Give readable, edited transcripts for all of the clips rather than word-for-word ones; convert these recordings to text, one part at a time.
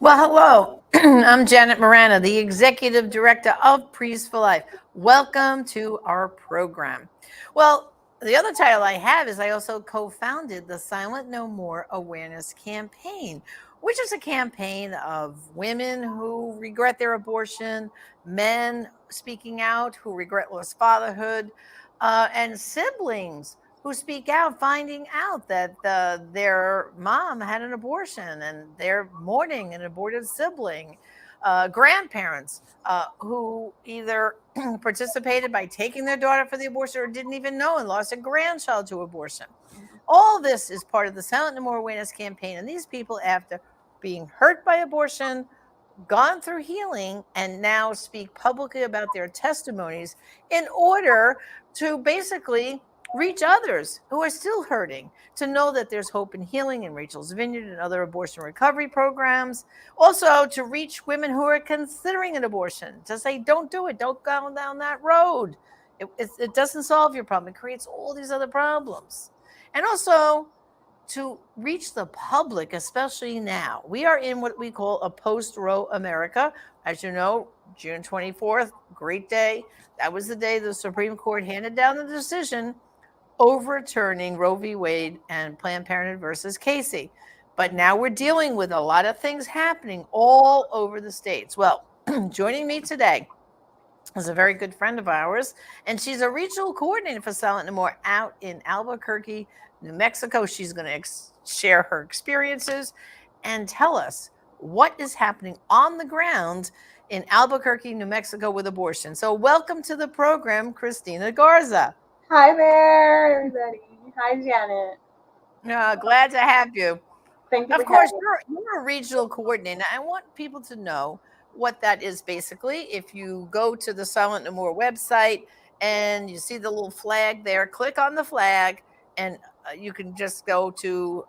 Well, hello. I'm Janet Morana, the Executive Director of Priests for Life. Welcome to our program. Well, the other title I have is I also co founded the Silent No More Awareness Campaign, which is a campaign of women who regret their abortion, men speaking out who regret lost fatherhood, and siblings who speak out, finding out that their mom had an abortion and they're mourning an aborted sibling. Grandparents who either participated by taking their daughter for the abortion or didn't even know and lost a grandchild to abortion. All this is part of the Silent No More Awareness campaign. And these people, after being hurt by abortion, gone through healing, and now speak publicly about their testimonies in order to basically reach others who are still hurting, to know that there's hope and healing in Rachel's Vineyard and other abortion recovery programs. Also, to reach women who are considering an abortion, to say, don't do it, don't go down that road. It doesn't solve your problem, it creates all these other problems. And also, to reach the public, especially now. We are in what we call a post-Roe America. As you know, June 24th, great day. That was the day the Supreme Court handed down the decision overturning Roe v. Wade and Planned Parenthood versus Casey. But now we're dealing with a lot of things happening all over the states. Well, joining me today is a very good friend of ours, and she's a regional coordinator for Silent No More out in Albuquerque, New Mexico. She's going to share her experiences and tell us what is happening on the ground in Albuquerque, New Mexico with abortion. So welcome to the program, Christina Garza. Hi there, everybody. Hi, Janet. Glad to have you. Thank you for Of course, having you're a regional coordinator. I want people to know what that is basically. If you go to the Silent No More website and you see the little flag there, click on the flag, and you can just go to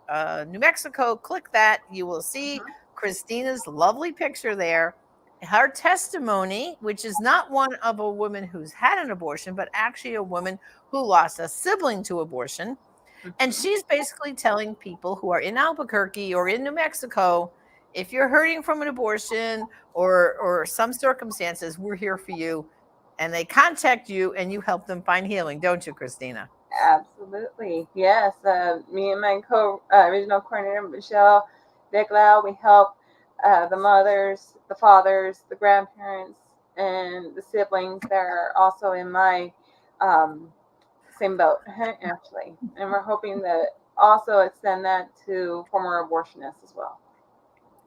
New Mexico, click that. You will see Christina's lovely picture there. Her testimony, which is not one of a woman who's had an abortion, but actually a woman who lost a sibling to abortion. And she's basically telling people who are in Albuquerque or in New Mexico, if you're hurting from an abortion or some circumstances, we're here for you. And they contact you and you help them find healing, don't you, Christina? Absolutely. Yes. Me and my original coordinator, Michelle Deglau, we help the mothers, the fathers, the grandparents, and the siblings that are also in my um, same boat, actually. And we're hoping to also extend that to former abortionists as well.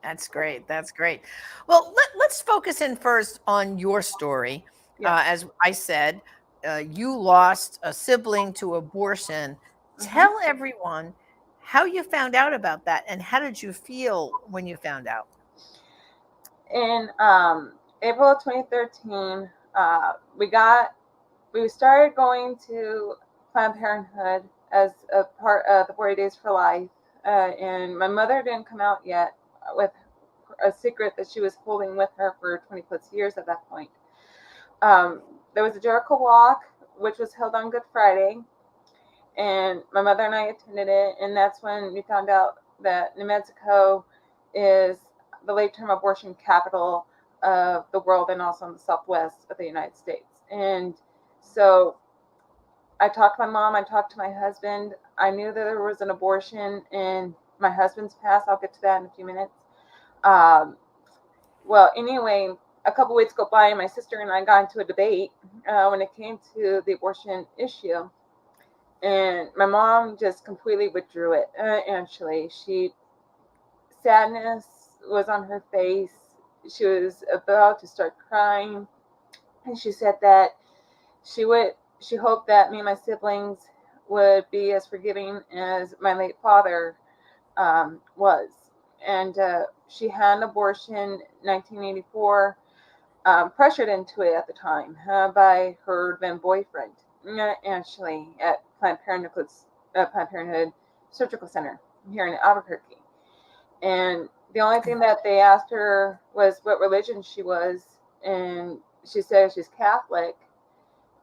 That's great. That's great. Well, let's focus in first on your story. Yes. As I said, you lost a sibling to abortion. Mhm. Tell everyone how you found out about that and how did you feel when you found out? In April of 2013, we started going to Planned Parenthood as a part of the 40 Days for Life, and my mother didn't come out yet with a secret that she was holding with her for 20 plus years at that point. There was a Jericho Walk, which was held on Good Friday, and my mother and I attended it, and that's when we found out that New Mexico is the late term abortion capital of the world and also in the southwest of the United States. And so I talked to my mom, I talked to my husband. I knew that there was an abortion in my husband's past. I'll get to that in a few minutes. Um, anyway, a couple weeks go by, and my sister and I got into a debate when it came to the abortion issue. And my mom just completely withdrew it. Actually, sadness was on her face. She was about to start crying, and she said that she hoped that me and my siblings would be as forgiving as my late father was. And she had an abortion in 1984, pressured into it at the time by her then boyfriend, actually at Planned Parenthood Surgical Center here in Albuquerque. And the only thing that they asked her was what religion she was, and she said she's Catholic.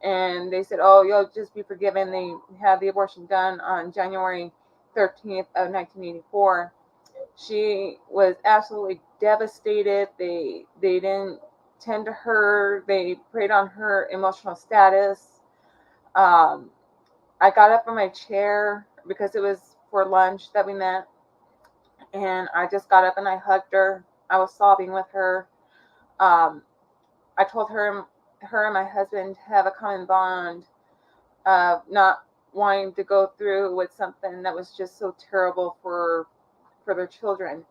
And they said, "Oh, you'll just be forgiven." They had the abortion done on January 13th of 1984. She was absolutely devastated. They didn't tend to her. They preyed on her emotional status. Um, I got up from my chair because it was for lunch that we met, and I just got up and I hugged her. I was sobbing with her. Um, I told her and my husband have a common bond of not wanting to go through with something that was just so terrible for their children,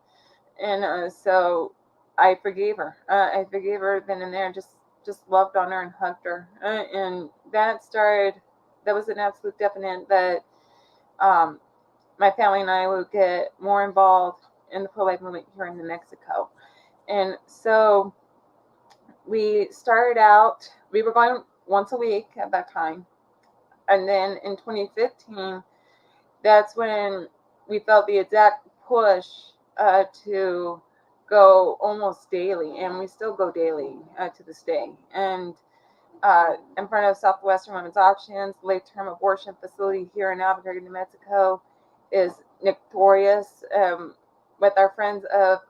and so I forgave her. I forgave her then and there. Just loved on her and hugged her, and that started. That was an absolute definite that um, my family and I would get more involved in the pro-life movement here in New Mexico. And so we started out, we were going once a week at that time. And then in 2015, that's when we felt the exact push to go almost daily. And we still go daily to this day. And in front of Southwestern Women's Options, late term abortion facility here in Albuquerque, New Mexico, is notorious with our friends of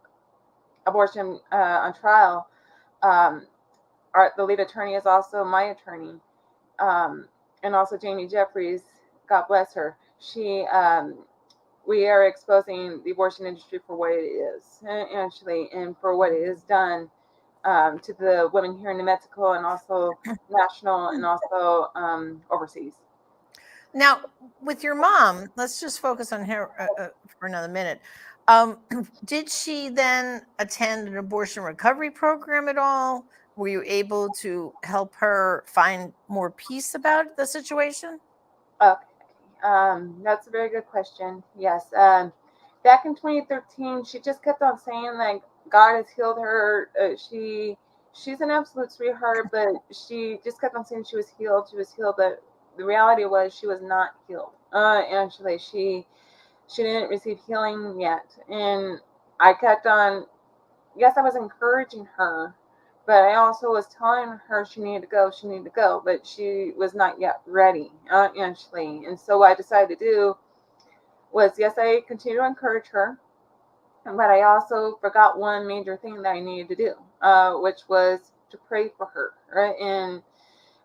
Abortion on Trial. Um, the lead attorney is also my attorney, um, and also Jamie Jeffries. God bless her. We are exposing the abortion industry for what it is, actually, and for what it has done to the women here in New Mexico, and also national, and also overseas. Now, with your mom, let's just focus on her for another minute. Did she then attend an abortion recovery program at all? Were you able to help her find more peace about the situation? Okay, that's a very good question. Yes, back in 2013, she just kept on saying like God has healed her. She's an absolute sweetheart, but she just kept on saying she was healed. She was healed, but the reality was she was not healed. Actually, she didn't receive healing yet, and I kept on. Yes, I was encouraging her, but I also was telling her she needed to go, she needed to go, but she was not yet ready, actually. And so what I decided to do was, yes, I continue to encourage her, but I also forgot one major thing that I needed to do, which was to pray for her, right? And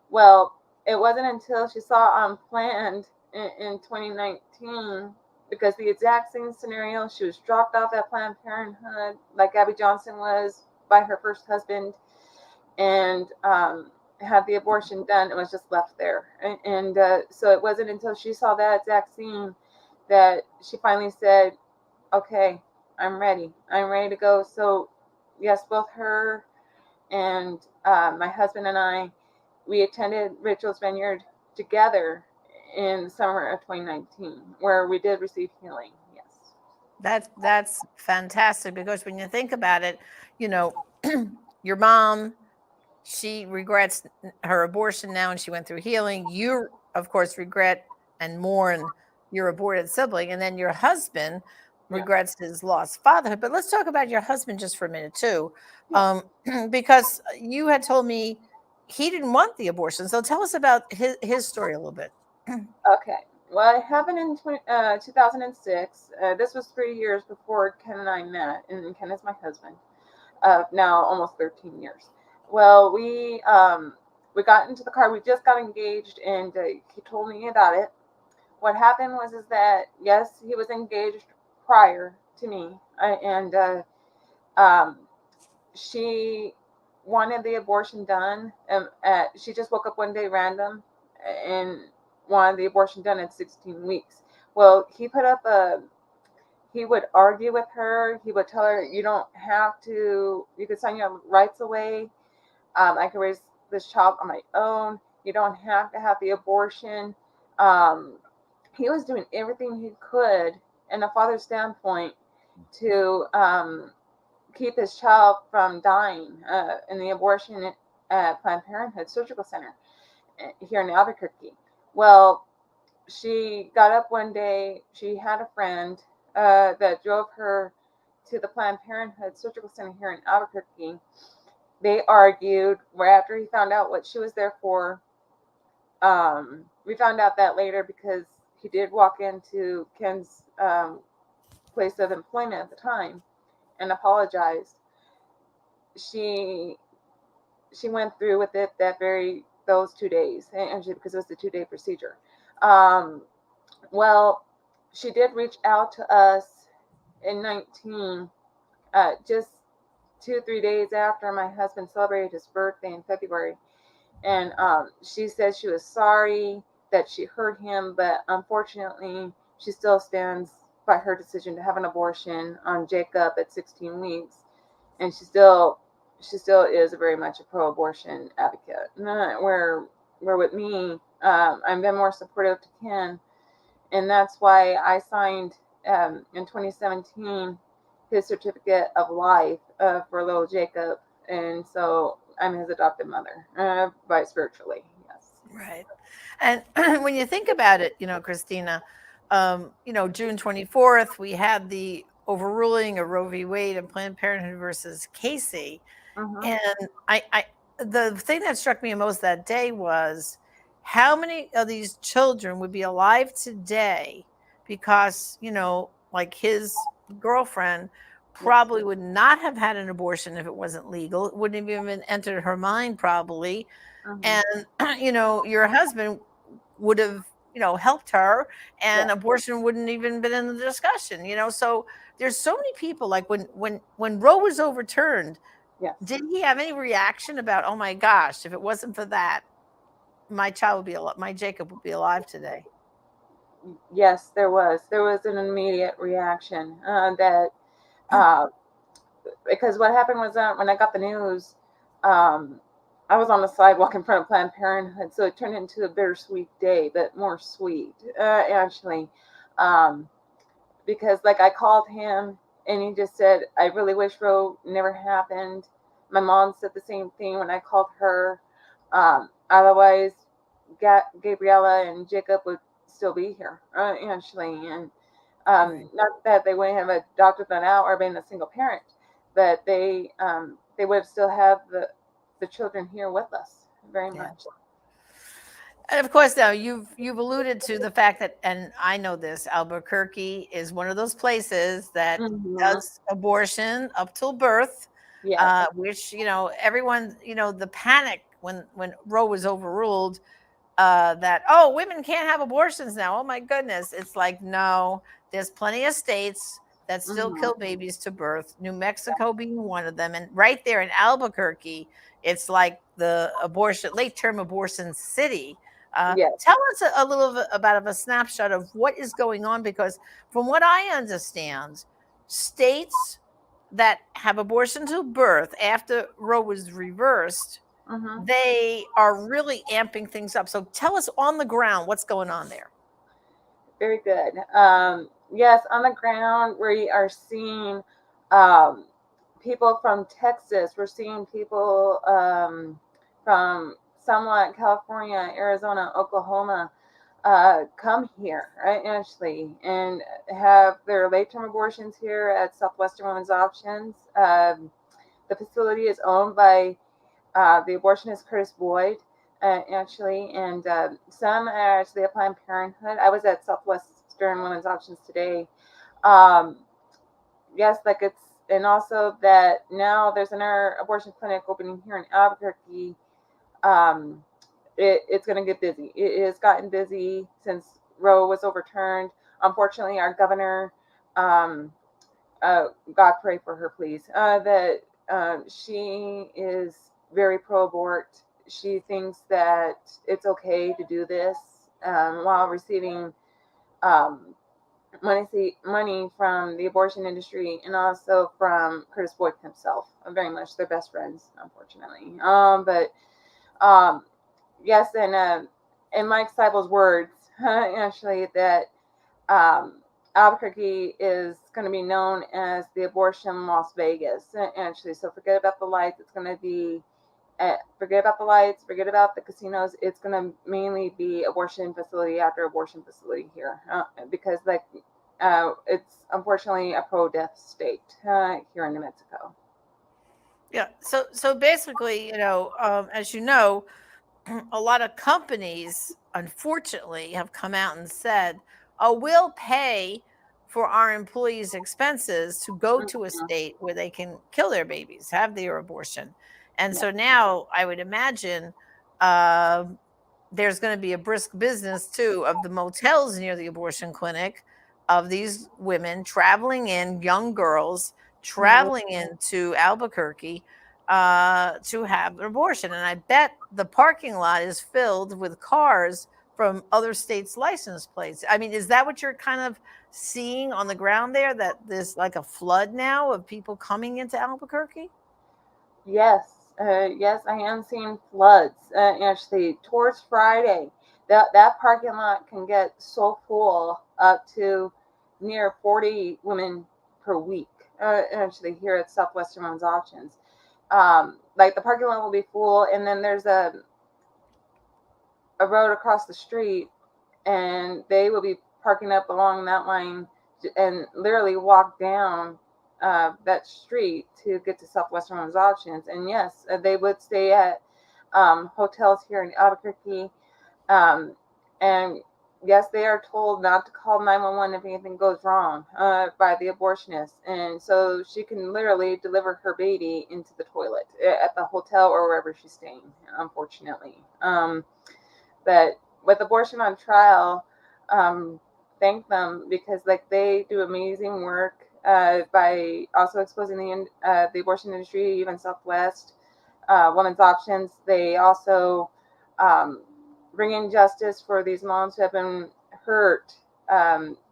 well, it wasn't until she saw Unplanned in 2019, because the exact same scenario, she was dropped off at Planned Parenthood, like Abby Johnson was by her first husband, and had the abortion done. It was just left there. And so it wasn't until she saw that exact scene that she finally said, okay, I'm ready. I'm ready to go. So, yes, both her and my husband and I, we attended Rachel's Vineyard together in the summer of 2019, where we did receive healing. Yes. That's fantastic, because when you think about it, you know, your mom, she regrets her abortion now and she went through healing. You, of course, regret and mourn your aborted sibling. And then your husband Yeah. regrets his lost fatherhood. But let's talk about your husband just for a minute, too, Yeah. because you had told me he didn't want the abortion. So tell us about his story a little bit. Okay. Well, it happened in 2006. This was 3 years before Ken and I met, and Ken is my husband. Now almost 13 years. Well, we got into the car. We just got engaged, and he told me about it. What happened was is that yes, he was engaged prior to me, and um, she wanted the abortion done. She just woke up one day random and wanted the abortion done at 16 weeks. Well, he would argue with her. He would tell her, you don't have to, you could sign your rights away. I can raise this child on my own. You don't have to have the abortion. Um, he was doing everything he could in a father's standpoint to keep his child from dying in the abortion at Planned Parenthood Surgical Center here in Albuquerque. Well, she got up one day. She had a friend that drove her to the Planned Parenthood Surgical Center here in Albuquerque. They argued right after he found out what she was there for. We found out that later because he did walk into Ken's place of employment at the time and apologized. she she went through with it those 2 days, and because it was a 2 day procedure. Um, well, she did reach out to us in 19, just 2 3 days after my husband celebrated his birthday in February, and she said she was sorry that she hurt him, but unfortunately, she still stands by her decision to have an abortion on Jacob at 16 weeks, and she still is very much a pro-abortion advocate. Where with me, I've been more supportive to Ken, and that's why I signed in 2017 his certificate of life for little Jacob, and so I'm his adopted mother, by spiritually, yes. Right. And when you think about it, Christina, June 24th, we had the overruling of Roe v. Wade and Planned Parenthood versus Casey. Mm-hmm. And I the thing that struck me most that day was how many of these children would be alive today because, like his girlfriend Yes. probably would not have had an abortion if it wasn't legal. It wouldn't have even entered her mind probably. Mm-hmm. And your husband would have helped her, Yes. and abortion wouldn't even been in the discussion. So there's so many people, like when Roe was overturned, Yes. did he have any reaction about, oh my gosh, if it wasn't for that, my child would be alive, my Jacob would be alive today? Yes, there was an immediate reaction, that uh, because what happened was that when I got the news, um, I was on the sidewalk in front of Planned Parenthood, so it turned into a bittersweet day, but more sweet, actually, um, because like I called him and he just said, "I really wish Roe never happened." My mom said the same thing when I called her. Otherwise, Gabriella and Jacob would still be here, actually, and Right. not that they wouldn't have adopted them out or been a single parent, but they would have still have the children here with us very Yeah. much. And of course, now you've alluded to the fact that, and I know this, Albuquerque is one of those places that Hmm. does abortion up till birth, Yes. which everyone, the panic when Roe was overruled, that, oh, women can't have abortions now, oh my goodness, it's like, no, there's plenty of states that still Hmm. kill babies to birth, New Mexico being one of them, and right there in Albuquerque, it's like the abortion late term abortion city. Yes. Tell us a little bit about a snapshot of what is going on, because from what I understand, states that have abortion to birth after Roe was reversed, Hmm. they are really amping things up. So tell us on the ground what's going on there. Very good. Yes, on the ground we are seeing um, people from Texas. We're seeing people from somewhat California, Arizona, Oklahoma, come here, right, Ashley, and have their late term abortions here at Southwestern Women's Options. The facility is owned by the abortionist Curtis Boyd, actually, and some are actually at Planned Parenthood. I was at Southwestern Women's Options today. Um, yes, like it's, and also that now there's another abortion clinic opening here in Albuquerque. Um, it's going to get busy. It has gotten busy since Roe was overturned. Unfortunately, our governor, um, God pray for her, please, that she is very pro abort. She thinks that it's okay to do this while receiving um, money from the abortion industry and also from Curtis Boyd himself. Very much, they're best friends, unfortunately. But um, yes, and in Mike Seibel's words, actually, that um, Albuquerque is going to be known as the abortion Las Vegas, actually. So forget about the lights. It's going to be, forget about the lights, forget about the casinos. It's going to mainly be abortion facility after abortion facility here, because like it's unfortunately a pro-death state here in New Mexico. Yeah. So basically, as you know, a lot of companies, unfortunately, have come out and said, "Oh, we'll pay for our employees' expenses to go to a Mhm. state where they can kill their babies, have their abortion. And Yeah. so now I would imagine uh, there's going to be a brisk business too of the motels near the abortion clinic, of these women traveling in, young girls Mhm. traveling into Albuquerque to have an abortion. And I bet the parking lot is filled with cars from other states' license plates. I mean, is that what you're kind of seeing on the ground there? That there's like a flood now of people coming into Albuquerque? Yes, yes, I am seeing floods. Actually, towards Friday, that parking lot can get so full up to near 40 women per week. Actually, here at Southwestern Women's Options, like the parking lot will be full, and then there's a road across the street, and they will be parking up along that line and literally walk down that street to get to Southwestern Women's Options. And yes, they would stay at hotels here in Albuquerque. Um, and yes, they are told not to call 911 if anything goes wrong by the abortionist. And so she can literally deliver her baby into the toilet at the hotel or wherever she's staying, unfortunately. But with abortion on trial, thank them because like they do amazing work by also exposing the abortion industry, even Southwest Women's Options. They also um, bring in justice for these moms who have been hurt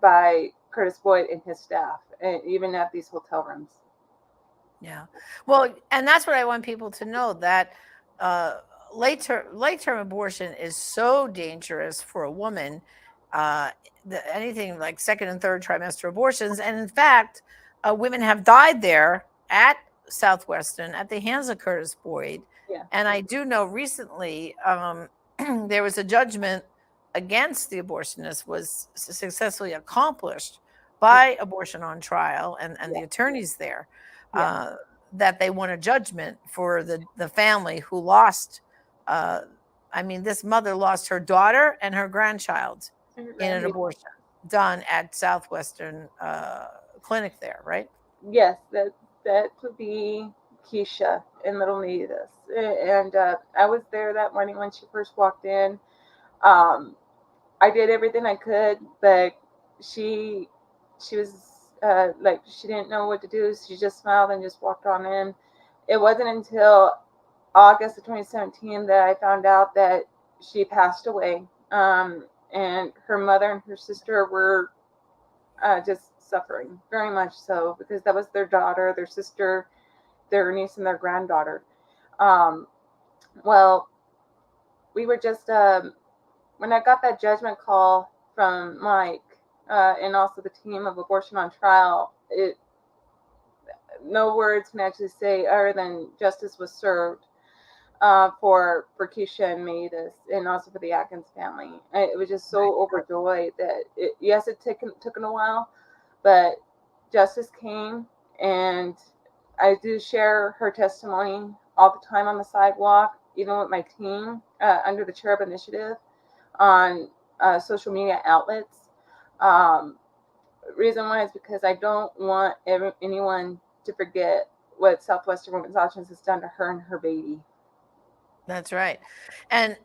by Curtis Boyd and his staff, and even at these hotel rooms. Yeah. Well, and that's what I want people to know, that uh, late term abortion is so dangerous for a woman. Uh, Anything like second and third trimester abortions, and in fact, women have died there at Southwestern at the hands of Curtis Boyd. Yeah. And I do know recently there was a judgment against the abortionist was successfully accomplished by abortion on trial and Yeah. the attorneys there, Yeah. uh, that they won a judgment for the family who lost. Uh, I mean, this mother lost her daughter and her grandchild And your in an grandbaby. abortion done at Southwestern clinic there, right? Yes, that would be Keisha in Little Needles, and I was there that morning when she first walked in. Um, I did everything I could, but she she was like she didn't know what to do. She just smiled and just walked on in. It wasn't until August of 2017 that I found out that she passed away. And her mother and her sister were just suffering very much so because that was their daughter, their sister, their niece, and their granddaughter. Um, well, we were just when I got that judgment call from Mike and also the team of Abortion on Trial, it no words can actually say other than justice was served for Keisha and Mavis, and also for the Atkins family. It was just Right. so overjoyed that yes, it taken a while, but justice came, and I do share her testimony all the time on the sidewalk, even with my team under the Cherub Initiative on social media outlets. Um, Reason why is because I don't want anyone to forget what Southwestern Women's Options has done to her and her baby. That's right. And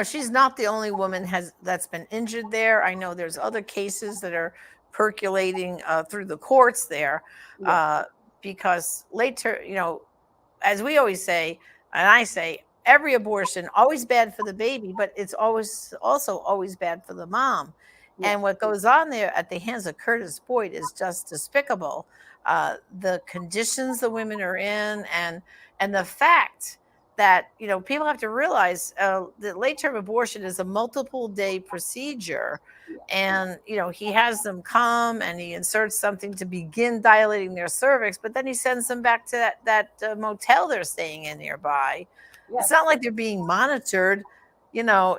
she's not the only woman has that's been injured there. I know there's other cases that are percolating through the courts there, Yeah, uh, because later, as we always say, and I say, every abortion always bad for the baby, but it's always also always bad for the mom. yeah, And what goes on there at the hands of Curtis Boyd is just despicable. The conditions the women are in, and the fact that people have to realize that late term abortion is a multiple day procedure, yeah, and he has them come and he inserts something to begin dilating their cervix, but then he sends them back to that motel they're staying in nearby. It's yes, not like they're being monitored, you know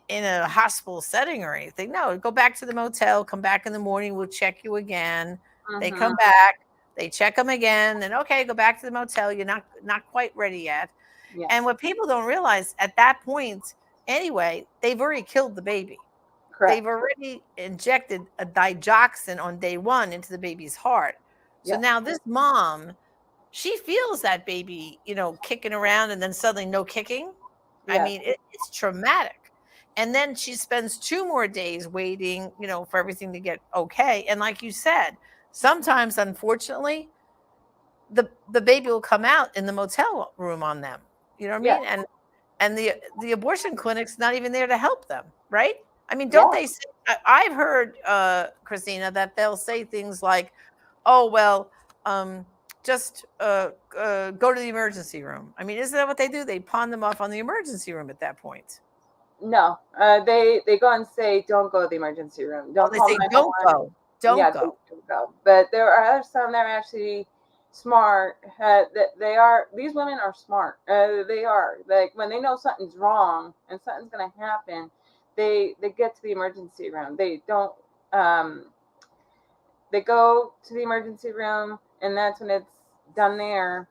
in a hospital setting or anything. No, go back to the motel, come back in the morning, we'll check you again. They mm-hmm, come back, they check them again, then okay, go back to the motel, you're not quite ready yet. And yes, what people don't realize at that point, anyway, they've already killed the baby. Correct. they've already injected a digoxin on day one into the baby's heart. So Yes. now this mom, she feels that baby, kicking around and then suddenly no kicking. I Yes. mean, it's traumatic. And then she spends 2 more days waiting, for everything to get okay. And like you said, sometimes, unfortunately, the baby will come out in the motel room on them. You know what I Yes. mean? And the abortion clinic's not even there to help them, right? I mean, don't Yes. they say, I've heard, Christina, that they'll say things like, "Oh well, just go to the emergency room." I mean, isn't that what they do? They pawn them off on the emergency room at that point. No. They go and say, don't go to the emergency room. Oh, Don't they call say, "Don't 911. go, don't Yeah, go." don't go. But there are some that are actually smart. That they are. These women are smart. They are, like, when they know something's wrong and something's going to happen, they get to the emergency room. They don't. Um, they go to the emergency room, and that's when it's done there.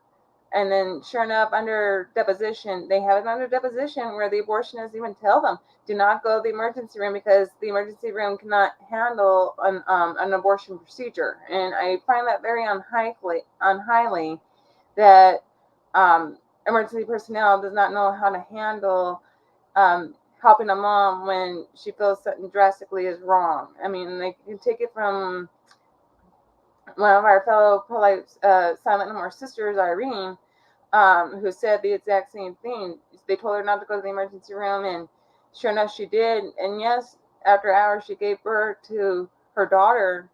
And then, sure enough, under deposition, they have it under deposition where the abortionists even tell them, do not go to the emergency room because the emergency room cannot handle an abortion procedure. And I find that very unhighly that emergency personnel does not know how to handle helping a mom when she feels something drastically is wrong. I mean, they can take it from one of our fellow pro-life silent no more sisters, Irene, who said the exact same thing. They told her not to go to the emergency room, and sure enough, she did. And yes, after hours, she gave birth to her daughter,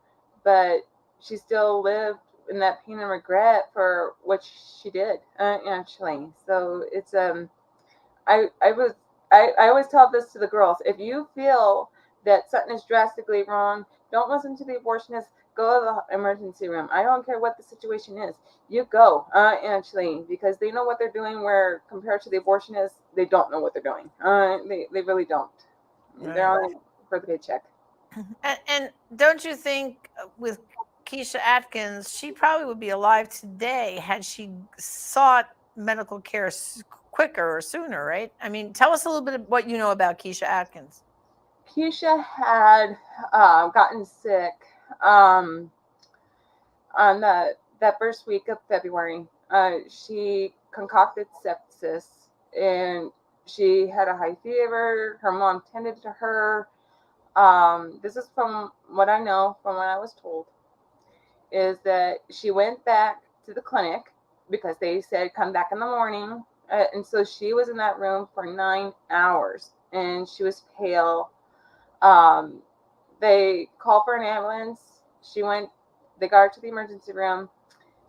but she still lived in that pain and regret for what she did, actually. So it's I was I always tell this to the girls. If you feel that something is drastically wrong, don't listen to the abortionist. Go to the emergency room. I don't care what the situation is. You go, actually, because they know what they're doing. Where compared to the abortionists, they don't know what they're doing. They really don't. They're Right. only for the paycheck. And don't you think, with Keisha Atkins, she probably would be alive today had she sought medical care quicker or sooner, right? I mean, tell us a little bit of what you know about Keisha Atkins. Keisha had gotten sick um, on that first week of February. She concocted sepsis, and she had a high fever. Her mom tended to her. This is from what I know, from what I was told, is that she went back to the clinic because they said come back in the morning. And so she was in that room for 9 hours, and she was pale. Um, they called for an ambulance. She went. They got her to the emergency room.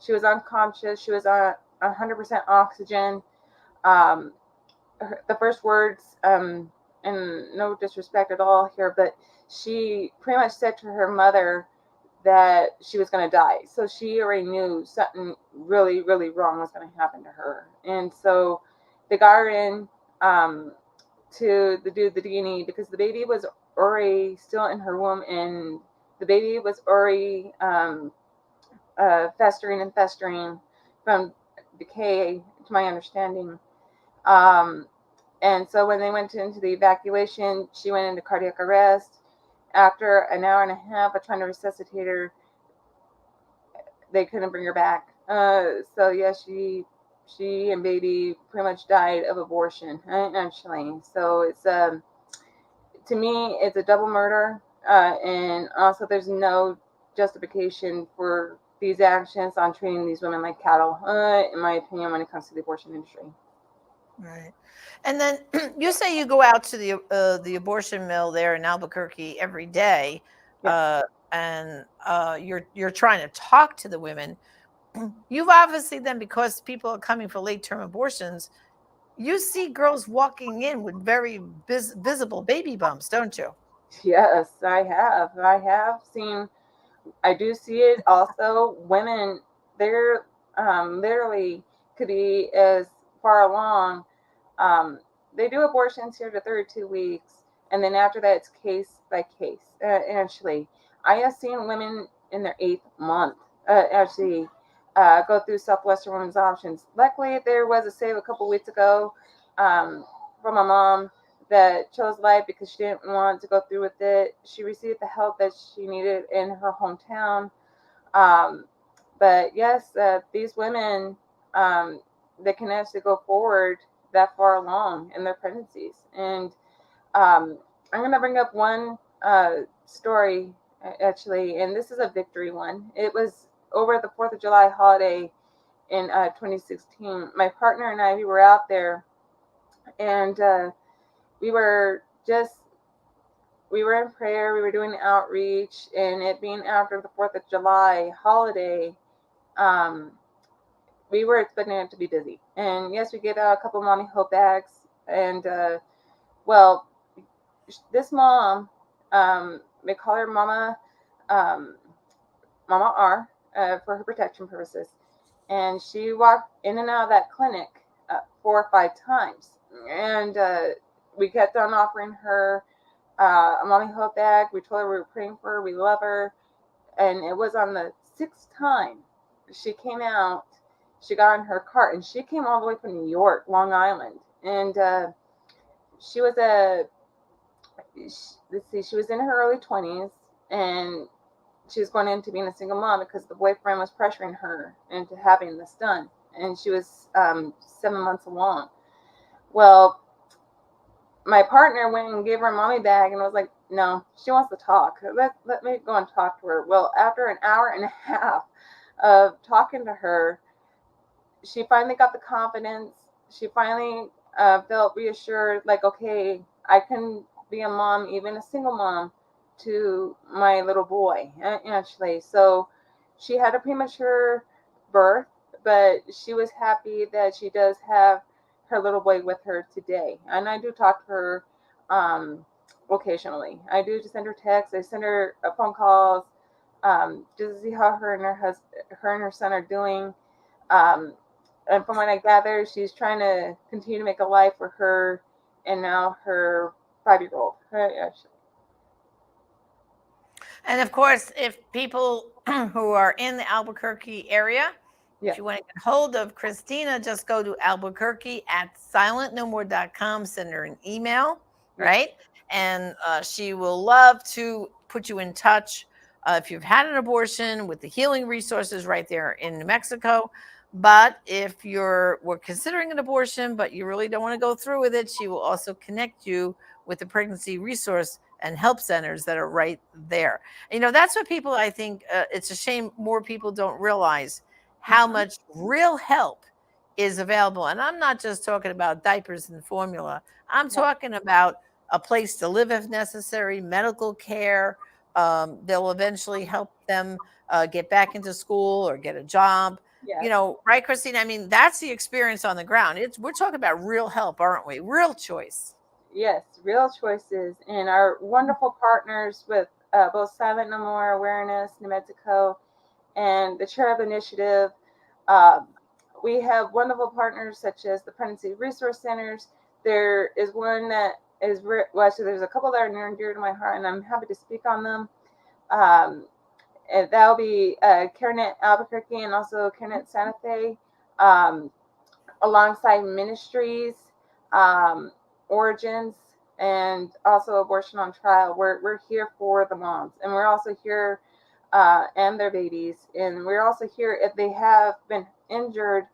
She was unconscious. She was on 100% oxygen. Um, the first words, and no disrespect at all here, but she pretty much said to her mother that she was going to die. So she already knew something really, really wrong was going to happen to her. And so they got her in to do the D&E because the baby was already still in her womb, and the baby was already festering and festering from decay, to my understanding. Um, and so when they went into the evacuation, she went into cardiac arrest. After an hour and a half of trying to resuscitate her, they couldn't bring her back. So yeah, she and baby pretty much died of abortion, actually. So it's to me it's a double murder, and also there's no justification for these actions on treating these women like cattle, in my opinion, when it comes to the abortion industry. Right. And then you say you go out to the abortion mill there in Albuquerque every day, Yes. and you're trying to talk to the women. You've obviously then, because people are coming for late term abortions, you see girls walking in with very visible baby bumps, don't you? Yes, I have seen. I do see it also. Women, they're literally could be as far along. Um, they do abortions here to 32 weeks, and then after that, it's case by case. Actually, I have seen women in their 8th month actually go through Southwestern Women's Options. Luckily, there was a save a couple weeks ago um, from a mom that chose life because she didn't want to go through with it. She received the help that she needed in her hometown. Um, but yes, these women, um, they can actually go forward that far along in their pregnancies. And I'm going to bring up one story, actually, and this is a victory one. It was over the 4th of July holiday in 2016. My partner and I, we were out there, and we were just we were in prayer, we were doing outreach, and it being after the 4th of July holiday, um, we were expecting it to be busy. And yes, we get a couple of mommy hope bags, and well, this mom, we call her um, Mama R, for her protection purposes, and she walked in and out of that clinic 4 or 5 times, and we kept on offering her a mommy hope bag. We told her we were praying for her, we love her, and it was on the 6th time she came out. She got in her cart, and she came all the way from New York, Long Island, and she was a let's see, she was in her early 20s, and she was going into being a single mom because the boyfriend was pressuring her into having this done, and she was 7 months along. Well, my partner went and gave her a mommy bag and was like, no, she wants to talk. Let me go and talk to her. Well, after an hour and a half of talking to her, she finally got the confidence. She finally felt reassured, like, okay, I can be a mom, even a single mom, to my little boy, actually. So she had a premature birth, but she was happy that she does have her little boy with her today. And I do talk to her occasionally. I do just send her texts. I send her phone calls, just to see how her and her son are doing. Um, and from what I gather, she's trying to continue to make a life for her and now her 5-year old. And of course, if people who are in the Albuquerque area, if Yes. you want to get hold of Christina, just go to Albuquerque at silentnomore.com, send her an email, Yes. right? And she will love to put you in touch if you've had an abortion with the healing resources right there in New Mexico. But if we're considering an abortion, but you really don't want to go through with it, she will also connect you with the pregnancy resource and help centers that are right there. That's what people, I think, it's a shame more people don't realize how Mm-hmm. much real help is available. And I'm not just talking about diapers and formula, I'm No. talking about a place to live if necessary, medical care. They'll eventually help them get back into school or get a job. Yes. Right, Christine? I mean, that's the experience on the ground. We're talking about real help, aren't we? Real choice. Yes. Real choices and our wonderful partners with both Silent No More Awareness, New Mexico, and the Cherub Initiative. Um, we have wonderful partners such as the Pregnancy Resource Centers. There is one that is, well, actually, there's a couple that are near and dear to my heart, and I'm happy to speak on them. Um, and that'll be CareNet Albuquerque and also CareNet Santa Fe, um, alongside Ministries, um, Origins, and also Abortion on Trial. We're here for the moms, and we're also here and their babies. And we're also here if they have been injured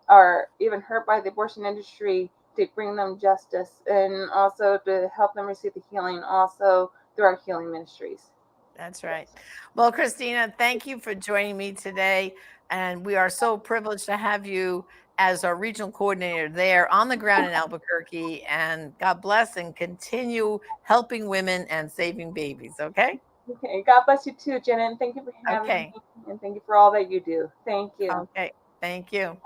or even hurt by the abortion industry to bring them justice and also to help them receive the healing also through our healing ministries. That's right. Well, Christina, thank you for joining me today. And we are so privileged to have you as our regional coordinator there on the ground in Albuquerque. And God bless and continue helping women and saving babies. Okay. Okay, God bless you too, Jenna, and thank you for having me Okay. and thank you for all that you do. Thank you. Okay. Thank you.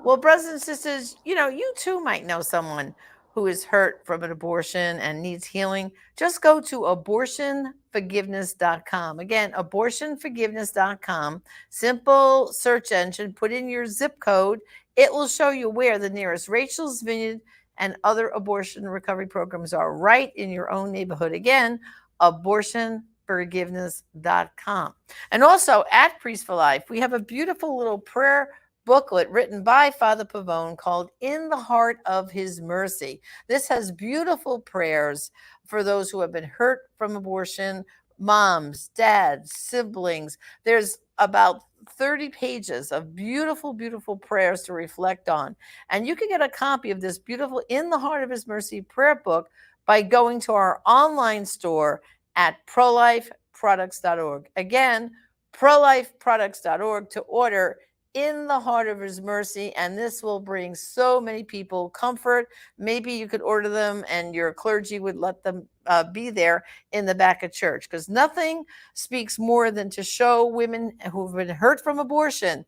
Well, brothers and sisters, you too might know someone who is hurt from an abortion and needs healing. Just go to abortionforgiveness.com. Again, abortionforgiveness.com. Simple search engine, put in your zip code. It will show you where the nearest Rachel's Vineyard and other abortion recovery programs are right in your own neighborhood. Again, abortionforgiveness.com. And also at Priest for Life, we have a beautiful little prayer booklet written by Father Pavone called In the Heart of His Mercy. This has beautiful prayers for those who have been hurt from abortion, moms, dads, siblings. There's about 30 pages of beautiful, beautiful prayers to reflect on. And you can get a copy of this beautiful In the Heart of His Mercy prayer book by going to our online store at prolifeproducts.org. Again, prolifeproducts.org to order In the Heart of His Mercy, and this will bring so many people comfort. Maybe you could order them and your clergy would let them be there in the back of church, because nothing speaks more than to show women who've been hurt from abortion,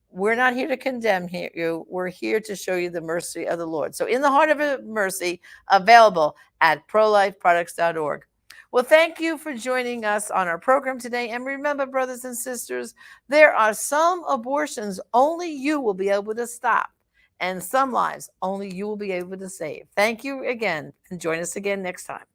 we're not here to condemn you. We're here to show you the mercy of the Lord. So, In the Heart of Mercy, available at prolifeproducts.org. Well, thank you for joining us on our program today. And remember, brothers and sisters, there are some abortions only you will be able to stop, and some lives only you will be able to save. Thank you again, and join us again next time.